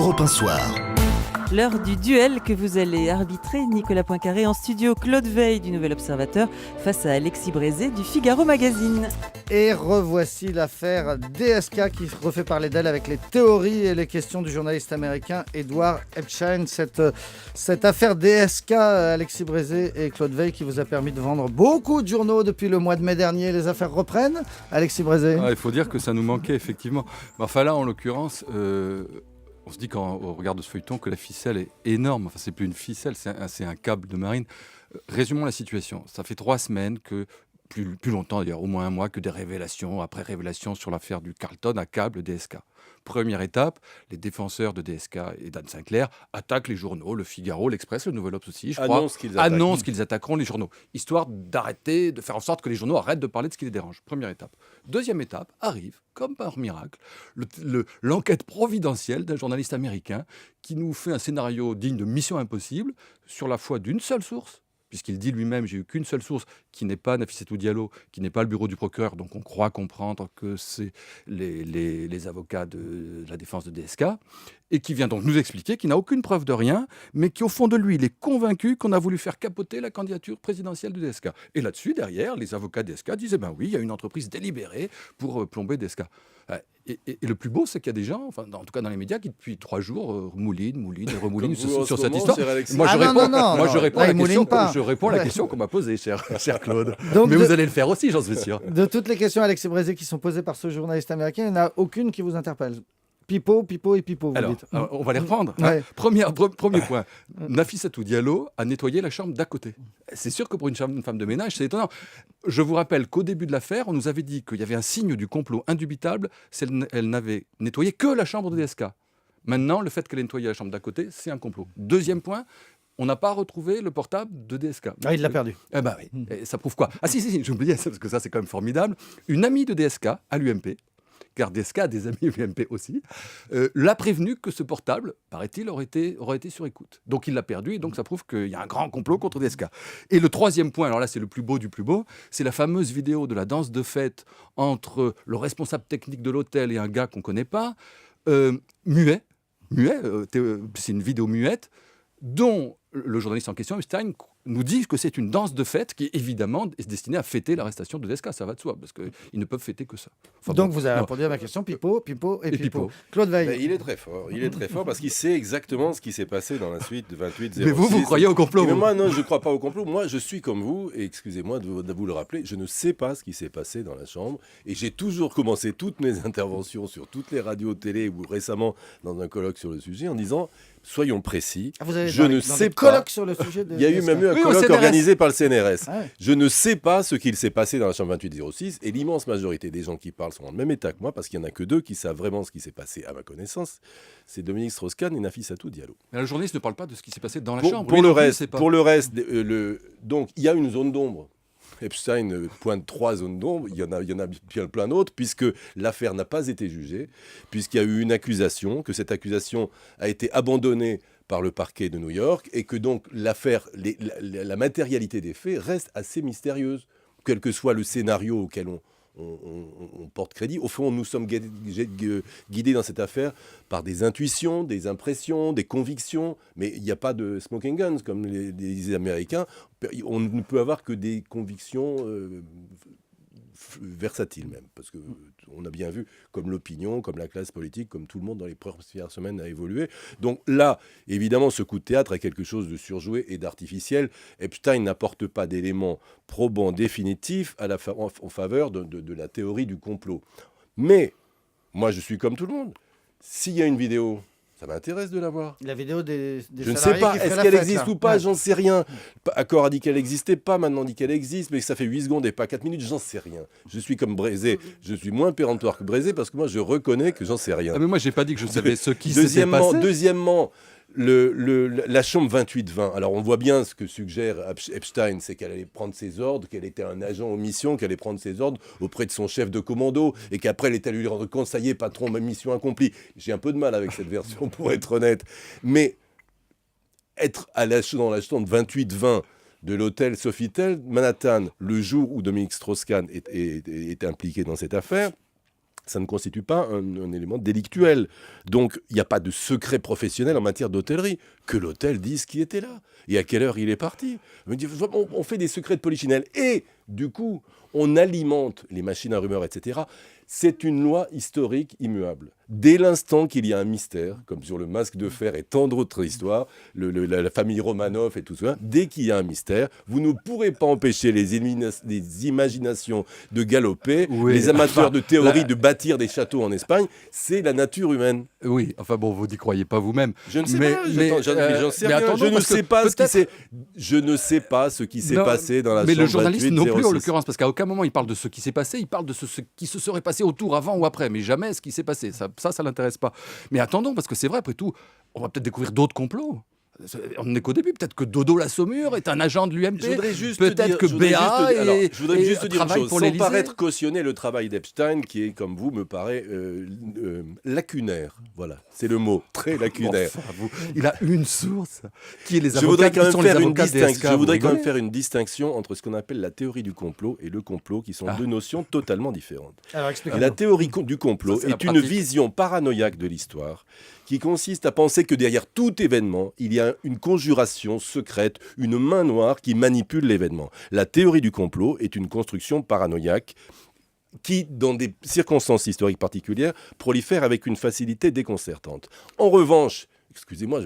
Europe 1 Soir. L'heure du duel que vous allez arbitrer, Nicolas Poincaré en studio, Claude Veil du Nouvel Observateur face à Alexis Brézé du Figaro Magazine. Et revoici l'affaire DSK qui refait parler d'elle avec les théories et les questions du journaliste américain Edward Epstein. Cette affaire DSK, Alexis Brézé et Claude Veil, qui vous a permis de vendre beaucoup de journaux depuis le mois de mai dernier. Les affaires reprennent, Alexis Brézé? Il faut dire que ça nous manquait effectivement. Enfin là, en l'occurrence... On se dit quand on regarde ce feuilleton que la ficelle est énorme. Enfin, c'est plus une ficelle, c'est un câble de marine. Résumons la situation. Ça fait 3 semaines que, plus longtemps d'ailleurs, au moins un mois, que des révélations après révélations sur l'affaire du Carlton à câble DSK. Première étape, les défenseurs de DSK et d'Anne Sinclair attaquent les journaux, le Figaro, l'Express, le Nouvel Obs aussi, je crois, annoncent qu'ils attaqueront les journaux, histoire d'arrêter, de faire en sorte que les journaux arrêtent de parler de ce qui les dérange. Première étape. Deuxième étape, arrive, comme par miracle, l'enquête providentielle d'un journaliste américain qui nous fait un scénario digne de Mission Impossible sur la foi d'une seule source, puisqu'il dit lui-même, j'ai eu qu'une seule source, qui n'est pas Nafissatou Diallo, qui n'est pas le bureau du procureur, donc on croit comprendre que c'est les avocats de la défense de DSK, et qui vient donc nous expliquer qu'il n'a aucune preuve de rien, mais qui au fond de lui, il est convaincu qu'on a voulu faire capoter la candidature présidentielle de DSK. Et là-dessus, derrière, les avocats de DSK disaient, oui, il y a une entreprise délibérée pour plomber DSK. Et le plus beau, c'est qu'il y a des gens, enfin, en tout cas dans les médias, qui depuis 3 jours moulinent et remoulinent sur cette histoire. Moi, je réponds à la question qu'on m'a posée, cher Claude. Donc, mais vous allez le faire aussi, j'en suis sûr. De toutes les questions, Alexis Brézé, qui sont posées par ce journaliste américain, il n'y en a aucune qui vous interpelle. Pipo et Pipo, vous dites. On va les reprendre. Ouais. Premier point. Nafissatou Diallo a nettoyé la chambre d'à côté. C'est sûr que pour une femme de ménage, c'est étonnant. Je vous rappelle qu'au début de l'affaire, on nous avait dit qu'il y avait un signe du complot indubitable, elle n'avait nettoyé que la chambre de DSK. Maintenant, le fait qu'elle ait nettoyé la chambre d'à côté, c'est un complot. Deuxième point, on n'a pas retrouvé le portable de DSK. Ah, il l'a perdu. Oui. Et ça prouve quoi? Ah si, j'oubliais ça, parce que ça, c'est quand même formidable. Une amie de DSK à l'UMP, car DSK a des amis UMP aussi, l'a prévenu que ce portable, paraît-il, aurait été sur écoute. Donc il l'a perdu, et donc ça prouve qu'il y a un grand complot contre DSK. Et le troisième point, alors là c'est le plus beau du plus beau, c'est la fameuse vidéo de la danse de fête entre le responsable technique de l'hôtel et un gars qu'on ne connaît pas, muet, c'est une vidéo muette, dont le journaliste en question, Epstein, nous dit que c'est une danse de fête qui, évidemment, est destinée à fêter l'arrestation de DSK. Ça va de soi, parce qu'ils ne peuvent fêter que ça. Donc, vous avez répondu à ma question, Pipo et Pipo. Claude Veil. Il est très fort parce qu'il sait exactement ce qui s'est passé dans la suite de 28-06. Mais vous croyez au complot? Mais moi, non, je ne crois pas au complot. Moi, je suis comme vous, et excusez-moi de vous le rappeler, je ne sais pas ce qui s'est passé dans la chambre, et j'ai toujours commencé toutes mes interventions sur toutes les radios, télé, ou récemment dans un colloque sur le sujet, en disant... Soyons précis, je ne sais pas. Sur le sujet de... Il y a eu même un colloque organisé par le CNRS. Ah ouais. Je ne sais pas ce qu'il s'est passé dans la chambre 2806, et l'immense majorité des gens qui parlent sont dans le même état que moi, parce qu'il n'y en a que 2 qui savent vraiment ce qui s'est passé à ma connaissance. C'est Dominique Strauss-Kahn et Nafissatou Diallo. Mais le journaliste ne parle pas de ce qui s'est passé dans la chambre. Pour le reste, donc il y a une zone d'ombre. Epstein pointe 3 zones d'ombre, il y en a bien plein d'autres, puisque l'affaire n'a pas été jugée, puisqu'il y a eu une accusation, que cette accusation a été abandonnée par le parquet de New York, et que donc l'affaire, la matérialité des faits reste assez mystérieuse, quel que soit le scénario auquel on porte crédit. Au fond, nous sommes guidés dans cette affaire par des intuitions, des impressions, des convictions, mais il n'y a pas de smoking guns, comme les Américains. On ne peut avoir que des convictions versatiles même, parce qu'on a bien vu comme l'opinion, comme la classe politique, comme tout le monde dans les premières semaines a évolué. Donc là, évidemment, ce coup de théâtre est quelque chose de surjoué et d'artificiel. Epstein n'apporte pas d'éléments probants définitifs en faveur de la théorie du complot. Mais, moi je suis comme tout le monde. S'il y a une vidéo... Ça m'intéresse de la voir. La vidéo des je ne sais pas, est-ce qu'elle existe ou pas, ouais. J'en sais rien. Accor a dit qu'elle n'existait pas, maintenant on dit qu'elle existe, mais que ça fait 8 secondes et pas 4 minutes, j'en sais rien. Je suis comme Brézé, je suis moins péremptoire que Brézé parce que moi je reconnais que j'en sais rien. Ah mais moi j'ai pas dit que je savais ce qui s'était passé. Deuxièmement, la chambre 2820. Alors on voit bien ce que suggère Epstein, c'est qu'elle allait prendre ses ordres, qu'elle était un agent en mission, qu'elle allait prendre ses ordres auprès de son chef de commando et qu'après elle est allée lui rendre compte, ça y est patron, ma mission accomplie. J'ai un peu de mal avec cette version pour être honnête, mais être dans la chambre 2820 de l'hôtel Sofitel Manhattan le jour où Dominique Strauss-Kahn est impliqué dans cette affaire, ça ne constitue pas un élément délictuel. Donc, il n'y a pas de secret professionnel en matière d'hôtellerie. Que l'hôtel dise qui était là et à quelle heure il est parti. On fait des secrets de polichinelle. Et, du coup, on alimente les machines à rumeurs, etc. C'est une loi historique immuable. Dès l'instant qu'il y a un mystère, comme sur le masque de fer et tant d'autres histoires, la famille Romanov et tout ça, dès qu'il y a un mystère, vous ne pourrez pas empêcher les imaginations de galoper, les amateurs de théorie de bâtir des châteaux en Espagne. C'est la nature humaine. Oui, enfin bon, vous n'y croyez pas vous-même. Je ne sais pas, j'en sais rien. Je ne sais pas ce qui s'est passé dans la chambre 2806. Mais le journaliste non plus, en l'occurrence, parce qu'à aucun moment il parle de ce qui s'est passé, il parle de ce qui se serait passé autour, avant ou après, mais jamais ce qui s'est passé. Ça l'intéresse pas. Mais attendons, parce que c'est vrai, après tout, on va peut-être découvrir d'autres complots. On n'est qu'au début. Peut-être que Dodo la Saumure est un agent de l'UMP. Peut-être que BA je voudrais juste dire une chose, sans paraître cautionner le travail d'Epstein, qui est, comme vous, me paraît lacunaire. Voilà, c'est le mot, très lacunaire. Il a une source, qui est les avocats. Je voudrais quand même faire une distinction entre ce qu'on appelle la théorie du complot et le complot, qui sont deux notions totalement différentes. Alors, la théorie du complot est une vision paranoïaque de l'histoire, qui consiste à penser que derrière tout événement, il y a une conjuration secrète, une main noire qui manipule l'événement. La théorie du complot est une construction paranoïaque qui, dans des circonstances historiques particulières, prolifère avec une facilité déconcertante. En revanche, excusez-moi,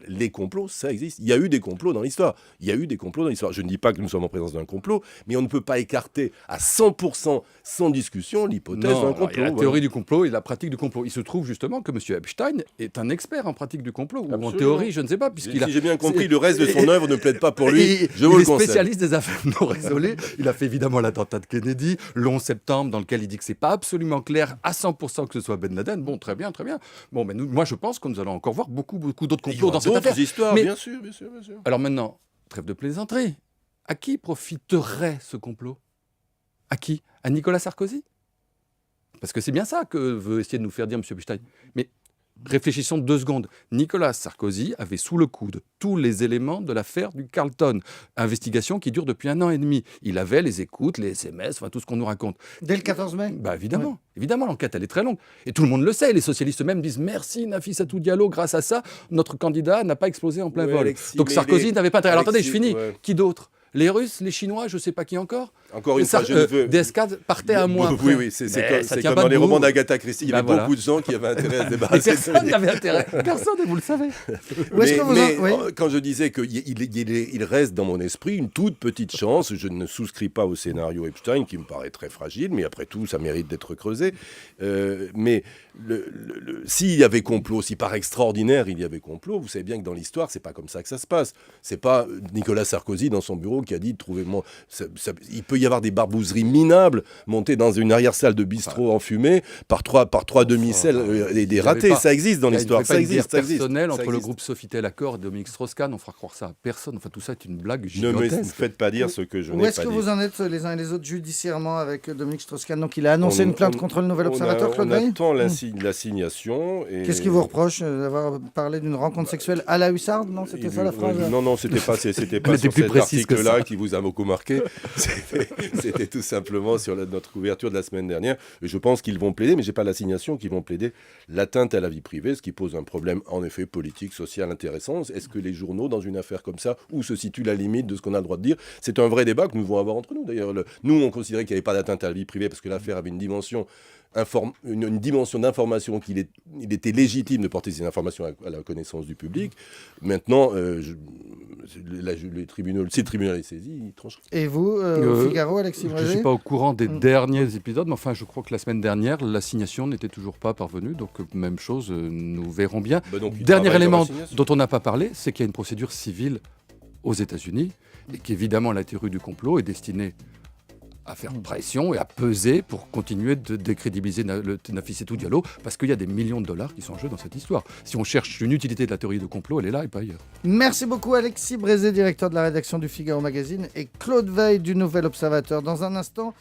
les complots, ça existe. Il y a eu des complots dans l'histoire. Je ne dis pas que nous sommes en présence d'un complot, mais on ne peut pas écarter à 100% sans discussion l'hypothèse d'un complot. Il y a la théorie du complot et la pratique du complot. Il se trouve justement que M. Epstein est un expert en pratique du complot, ou en théorie, je ne sais pas. Si j'ai bien compris, le reste de son œuvre ne plaide pas pour lui. Je vous le conseille. Il est spécialiste des affaires non résolues. Il a fait évidemment l'attentat de Kennedy, le 11 septembre, dans lequel il dit que ce n'est pas absolument clair à 100% que ce soit Ben Laden. Bon, très bien. Bon, mais moi, je pense que nous allons encore voir beaucoup d'autres complots dans cette affaire. Histoires, bien sûr. Alors maintenant, trêve de plaisanterie. À qui profiterait ce complot ? À qui ? À Nicolas Sarkozy ? Parce que c'est bien ça que veut essayer de nous faire dire M. Epstein. Mais réfléchissons 2 secondes. Nicolas Sarkozy avait sous le coude tous les éléments de l'affaire du Carlton. Investigation qui dure depuis 1 an et demi. Il avait les écoutes, les SMS, enfin tout ce qu'on nous raconte. Dès le 14 mai ? Évidemment. Ouais. Évidemment, l'enquête, elle est très longue. Et tout le monde le sait. Les socialistes eux-mêmes disent merci Nafissatou Diallo. Grâce à ça, notre candidat n'a pas explosé en plein vol. Alexis, donc Sarkozy n'avait pas intérêt. Alors attendez, je finis. Ouais. Qui d'autre ? Les Russes, les Chinois, je ne sais pas qui encore. Encore une fois, je ne veux... DSK partait un mois après. Oui, c'est comme dans les romans d'Agatha Christie. Il y avait beaucoup de gens qui avaient intérêt à se débarrasser. Personne n'avait intérêt. Personne, et vous le savez. Quand je disais qu'il reste dans mon esprit une toute petite chance, je ne souscris pas au scénario Epstein, qui me paraît très fragile, mais après tout, ça mérite d'être creusé. Mais s'il y avait complot, si par extraordinaire il y avait complot, vous savez bien que dans l'histoire, c'est pas comme ça que ça se passe. C'est pas Nicolas Sarkozy dans son bureau qui a dit trouvez-moi. Il peut y avoir des barbouzeries minables montées dans une arrière-salle de bistrot enfumée par trois demi-sels et des ratés. Ça existe dans l'histoire. Ça existe. Personnel entre le groupe Sofitel Accor et Dominique Strauss-Kahn, on fera croire ça à personne. Enfin, tout ça est une blague gigantesque. Ne me faites pas dire ce que je n'ai pas dit. Où est-ce que vous en êtes les uns et les autres judiciairement avec Dominique Strauss-Kahn ? Donc il a annoncé une plainte contre le Nouvel Observateur, Claude Veil ? On attend l'assignation. Qu'est-ce qu'il vous reproche d'avoir parlé d'une rencontre sexuelle à la hussarde ? Non, c'était ça la phrase ? Non, c'était pas sur cet article-là qui vous a beaucoup marqué. C'était tout simplement sur notre couverture de la semaine dernière. Et je pense qu'ils vont plaider, mais je n'ai pas l'assignation, qu'ils vont plaider l'atteinte à la vie privée, ce qui pose un problème en effet politique, social intéressant. Est-ce que les journaux, dans une affaire comme ça, où se situe la limite de ce qu'on a le droit de dire ? C'est un vrai débat que nous devons avoir entre nous. D'ailleurs, nous, on considérait qu'il n'y avait pas d'atteinte à la vie privée parce que l'affaire avait une dimension d'information qu'il était légitime de porter ces informations à la connaissance du public. Maintenant, si le tribunal est saisi, il tranchera. Et vous, au Figaro, Alexis Brézé ? Je ne suis pas au courant des derniers épisodes, mais enfin, je crois que la semaine dernière, l'assignation n'était toujours pas parvenue. Donc, même chose, nous verrons bien. Dernier élément dont on n'a pas parlé, c'est qu'il y a une procédure civile aux États-Unis et qu'évidemment, la théorie du complot est destinée à faire pression et à peser pour continuer de décrédibiliser Nafissatou Diallo, parce qu'il y a des millions de dollars qui sont en jeu dans cette histoire. Si on cherche une utilité de la théorie du complot, elle est là et pas ailleurs. Merci beaucoup Alexis Brézé, directeur de la rédaction du Figaro Magazine, et Claude Veil du Nouvel Observateur. Dans un instant...